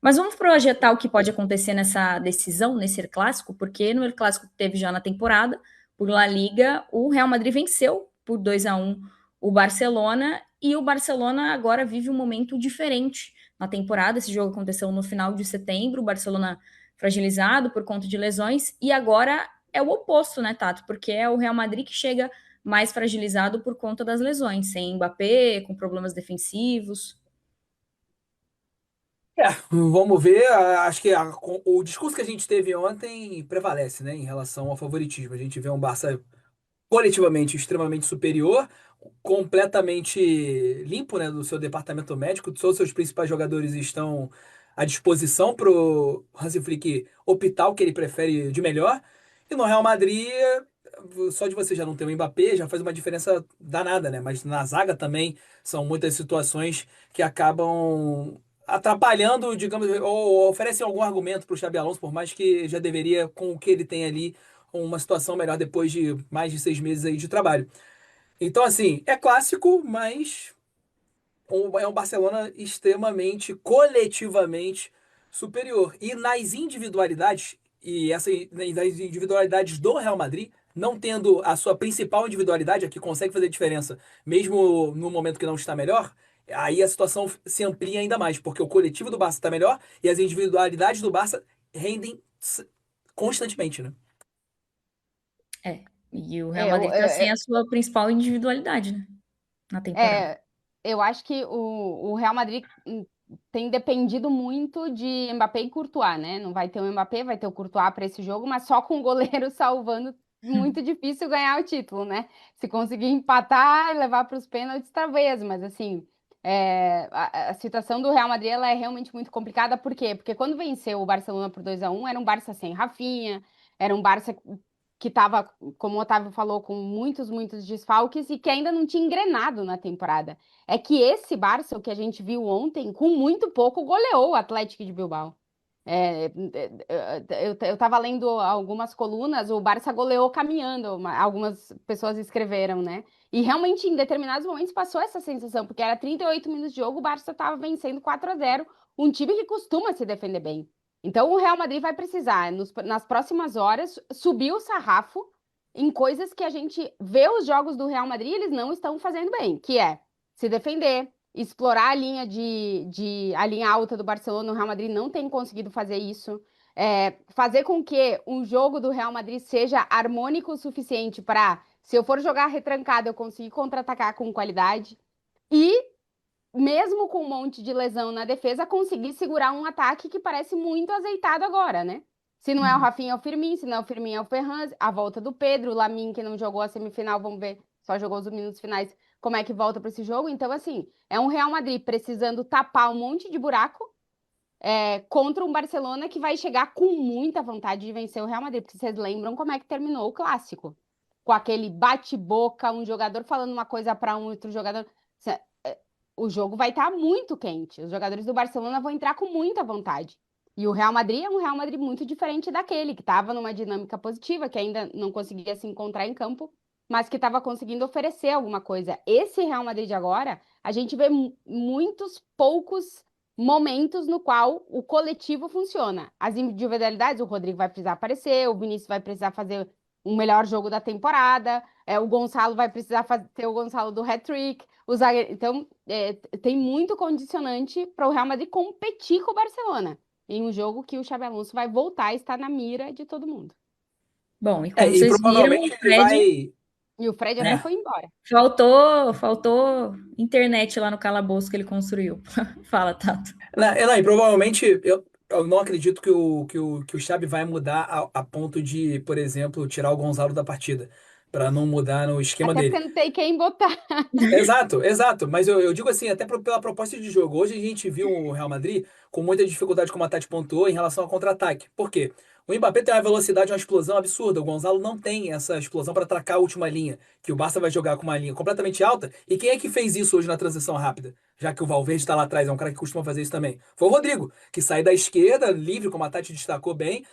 Mas vamos projetar o que pode acontecer nessa decisão, nesse clássico, porque no clássico que teve já na temporada, por La Liga, o Real Madrid venceu por 2-1 o Barcelona, e o Barcelona agora vive um momento diferente na temporada. Esse jogo aconteceu no final de setembro, o Barcelona fragilizado por conta de lesões, e agora é o oposto, né, Tato? Porque é o Real Madrid que chega mais fragilizado por conta das lesões, sem Mbappé, com problemas defensivos. Vamos ver. Acho que o discurso que a gente teve ontem prevalece, né, em relação ao favoritismo. A gente vê um Barça coletivamente extremamente superior, completamente limpo, né, do seu departamento médico. Todos os seus principais jogadores estão à disposição para o Hansi Flick optar o que ele prefere de melhor. E no Real Madrid, só de você já não ter o Mbappé já faz uma diferença danada, né? Mas na zaga também são muitas situações que acabam atrapalhando, digamos, ou oferecem algum argumento para o Xabi Alonso, por mais que já deveria, com o que ele tem ali, uma situação melhor depois de mais de 6 meses aí de trabalho. Então, assim, é clássico, mas é um Barcelona extremamente, coletivamente superior. E nas individualidades, nas individualidades do Real Madrid, não tendo a sua principal individualidade, a que consegue fazer diferença, mesmo no momento que não está melhor, aí a situação se amplia ainda mais, porque o coletivo do Barça está melhor e as individualidades do Barça rendem constantemente, né? É, e o Real É, eu, Madrid tá sem é, a sua principal individualidade, né, na temporada. é, eu acho que o Real Madrid tem dependido muito de Mbappé e Courtois, né? Não vai ter o Mbappé, vai ter o Courtois para esse jogo, mas só com o goleiro salvando, muito difícil ganhar o título, né? Se conseguir empatar e levar para os pênaltis, talvez, mas assim, a situação do Real Madrid ela é realmente muito complicada, por quê? Porque quando venceu o Barcelona por 2-1 era um Barça sem Rafinha, era um Barça que estava, como o Otávio falou, com muitos desfalques e que ainda não tinha engrenado na temporada. É que esse Barça, o que a gente viu ontem, com muito pouco, goleou o Atlético de Bilbao. Eu estava lendo algumas colunas, o Barça goleou caminhando, algumas pessoas escreveram, né? E realmente, em determinados momentos, passou essa sensação, porque era 38 minutos de jogo, o Barça estava vencendo 4-0, um time que costuma se defender bem. Então, o Real Madrid vai precisar, nas próximas horas, subir o sarrafo em coisas que a gente vê os jogos do Real Madrid, eles não estão fazendo bem, que é se defender, explorar a linha a linha alta do Barcelona. O Real Madrid não tem conseguido fazer isso. Fazer com que o jogo do Real Madrid seja harmônico o suficiente para, se eu for jogar retrancado, eu conseguir contra-atacar com qualidade. E mesmo com um monte de lesão na defesa, conseguir segurar um ataque que parece muito azeitado agora, né? Se não é o Uhum. Rafinha, é o Firmino, se não é o Firmino, é o Ferran, a volta do Pedro, o Lamine, que não jogou a semifinal, vamos ver, só jogou os minutos finais, como é que volta para esse jogo. Então, assim, é um Real Madrid precisando tapar um monte de buraco contra um Barcelona que vai chegar com muita vontade de vencer o Real Madrid, porque vocês lembram como é que terminou o clássico? Com aquele bate-boca, um jogador falando uma coisa para um outro jogador. O jogo vai estar muito quente. Os jogadores do Barcelona vão entrar com muita vontade. E o Real Madrid é um Real Madrid muito diferente daquele, que estava numa dinâmica positiva, que ainda não conseguia se encontrar em campo, mas que estava conseguindo oferecer alguma coisa. Esse Real Madrid de agora, a gente vê muitos poucos momentos no qual o coletivo funciona. As individualidades, o Rodrigo vai precisar aparecer, o Vinícius vai precisar fazer um melhor jogo da temporada, o Gonçalo vai precisar ter o Gonçalo do hat-trick, então, tem muito condicionante para o Real Madrid competir com o Barcelona em um jogo que o Xabi Alonso vai voltar a estar na mira de todo mundo. Bom, e como E vocês viram, provavelmente o ele Fred vai. E o Fred até É, foi embora. faltou internet lá no calabouço que ele construiu. Fala, Tato. não, e provavelmente eu não acredito que o Xabi vai mudar a ponto de, por exemplo, tirar o Gonzalo da partida, para não mudar no esquema Até dele. porque não tem quem botar. Exato, exato. Mas eu digo assim, até pela proposta de jogo. Hoje a gente viu o Real Madrid com muita dificuldade, como a Tati pontuou, em relação ao contra-ataque. Por quê? O Mbappé tem uma velocidade, uma explosão absurda. O Gonzalo não tem essa explosão para atracar a última linha, que o Barça vai jogar com uma linha completamente alta. E quem é que fez isso hoje na transição rápida? Já que o Valverde está lá atrás, é um cara que costuma fazer isso também. Foi o Rodrigo, que sai da esquerda, livre, como a Tati destacou bem,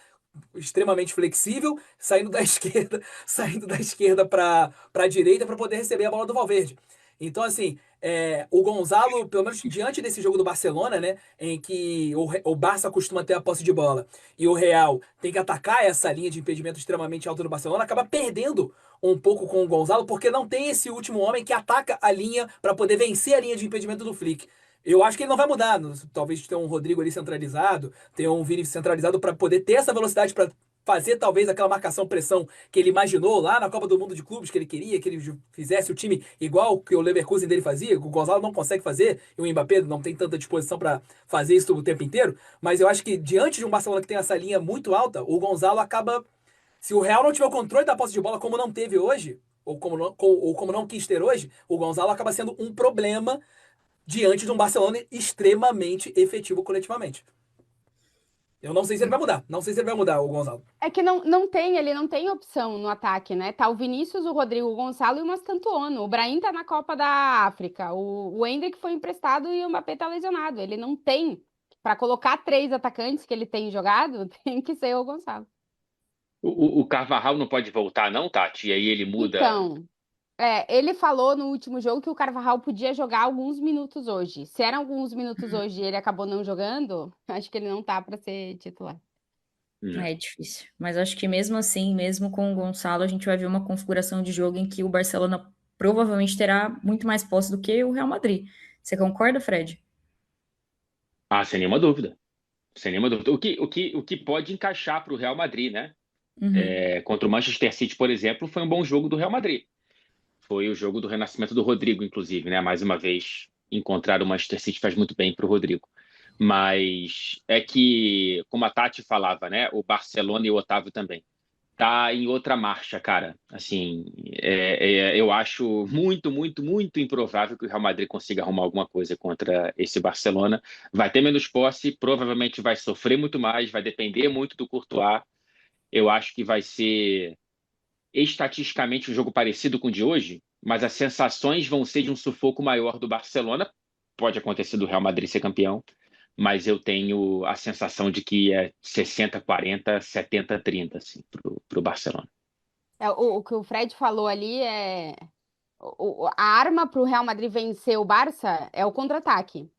extremamente flexível, saindo da esquerda, saindo da esquerda para a direita para poder receber a bola do Valverde. Então, assim, o Gonzalo, pelo menos diante desse jogo do Barcelona, né, em que o Barça costuma ter a posse de bola e o Real tem que atacar essa linha de impedimento extremamente alta do Barcelona, acaba perdendo um pouco com o Gonzalo, porque não tem esse último homem que ataca a linha para poder vencer a linha de impedimento do Flick. Eu acho que ele não vai mudar. Talvez tenha um Rodrigo ali centralizado, tenha um Vini centralizado para poder ter essa velocidade para fazer talvez aquela marcação-pressão que ele imaginou lá na Copa do Mundo de Clubes, que ele queria que ele fizesse o time igual que o Leverkusen dele fazia, que o Gonzalo não consegue fazer, e o Mbappé não tem tanta disposição para fazer isso o tempo inteiro, mas eu acho que diante de um Barcelona que tem essa linha muito alta, o Gonzalo acaba, se o Real não tiver o controle da posse de bola como não teve hoje, ou como não quis ter hoje, o Gonzalo acaba sendo um problema diante de um Barcelona extremamente efetivo coletivamente. Eu não sei se ele vai mudar. Não sei se ele vai mudar, o Gonzalo. É que ele não tem opção no ataque, né? Tá o Vinícius, o Rodrigo, o Gonçalo e o Mastantuono. O Brahim tá na Copa da África. O Endrick foi emprestado e o Mbappé tá lesionado. Ele não tem. Para colocar 3 atacantes que ele tem jogado, tem que ser o Gonçalo. O Carvajal não pode voltar, não, Tati? E aí ele muda. Então, ele falou no último jogo que o Carvajal podia jogar alguns minutos hoje. Se eram alguns minutos hoje e ele acabou não jogando, acho que ele não tá para ser titular. É difícil. Mas acho que mesmo assim, mesmo com o Gonçalo, a gente vai ver uma configuração de jogo em que o Barcelona provavelmente terá muito mais posse do que o Real Madrid. Você concorda, Fred? Sem nenhuma dúvida. Sem nenhuma dúvida. O que pode encaixar para o Real Madrid, né? Contra o Manchester City, por exemplo, foi um bom jogo do Real Madrid. Foi o jogo do renascimento do Rodrigo, inclusive, né? Mais uma vez, encontrar o Manchester City faz muito bem para o Rodrigo. Mas é que, como a Tati falava, né? O Barcelona e o Otávio também. Tá em outra marcha, cara. Assim, eu acho muito, muito, muito improvável que o Real Madrid consiga arrumar alguma coisa contra esse Barcelona. Vai ter menos posse, provavelmente vai sofrer muito mais, vai depender muito do Courtois. Eu acho que vai ser estatisticamente um jogo parecido com o de hoje, mas as sensações vão ser de um sufoco maior do Barcelona. Pode acontecer do Real Madrid ser campeão, mas eu tenho a sensação de que é 60-40, 70-30 assim, para o Barcelona. O que o Fred falou ali a arma para o Real Madrid vencer o Barça é o contra-ataque.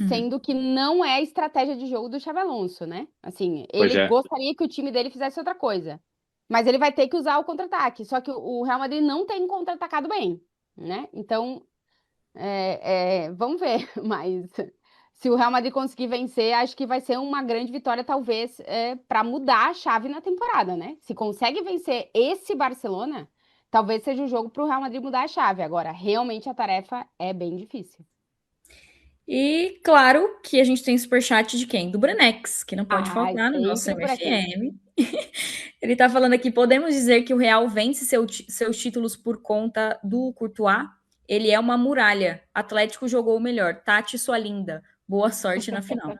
Sendo que não é a estratégia de jogo do Xabi Alonso, né? Assim, ele gostaria que o time dele fizesse outra coisa. Mas ele vai ter que usar o contra-ataque. Só que o Real Madrid não tem contra-atacado bem, né? Então, vamos ver. Mas se o Real Madrid conseguir vencer, acho que vai ser uma grande vitória, talvez, para mudar a chave na temporada, né? Se consegue vencer esse Barcelona, talvez seja o jogo para o Real Madrid mudar a chave. Agora, realmente a tarefa é bem difícil. E claro que a gente tem superchat de quem? Do Brenex, que não pode faltar no nosso MFM. Ele tá falando aqui, podemos dizer que o Real vence seus títulos por conta do Courtois? Ele é uma muralha. Atlético jogou o melhor. Tati, sua linda. Boa sorte na final.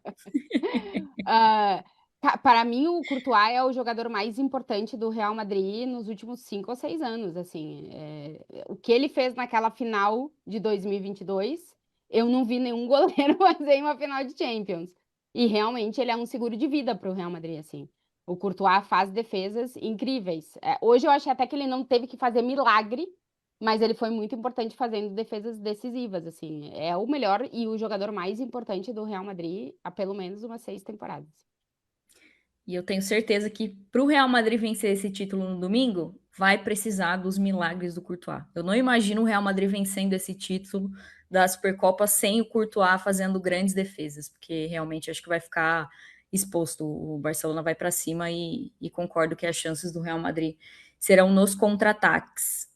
Para mim, o Courtois é o jogador mais importante do Real Madrid nos últimos 5 ou 6 anos. Assim, o que ele fez naquela final de 2022, eu não vi nenhum goleiro fazer em uma final de Champions. E realmente ele é um seguro de vida para o Real Madrid. Assim. O Courtois faz defesas incríveis. Hoje eu achei até que ele não teve que fazer milagre, mas ele foi muito importante fazendo defesas decisivas. Assim. É o melhor e o jogador mais importante do Real Madrid há pelo menos umas 6 temporadas. E eu tenho certeza que para o Real Madrid vencer esse título no domingo, vai precisar dos milagres do Courtois. Eu não imagino o Real Madrid vencendo esse título da Supercopa sem o Courtois fazendo grandes defesas, porque realmente acho que vai ficar exposto. O Barcelona vai para cima e concordo que as chances do Real Madrid serão nos contra-ataques.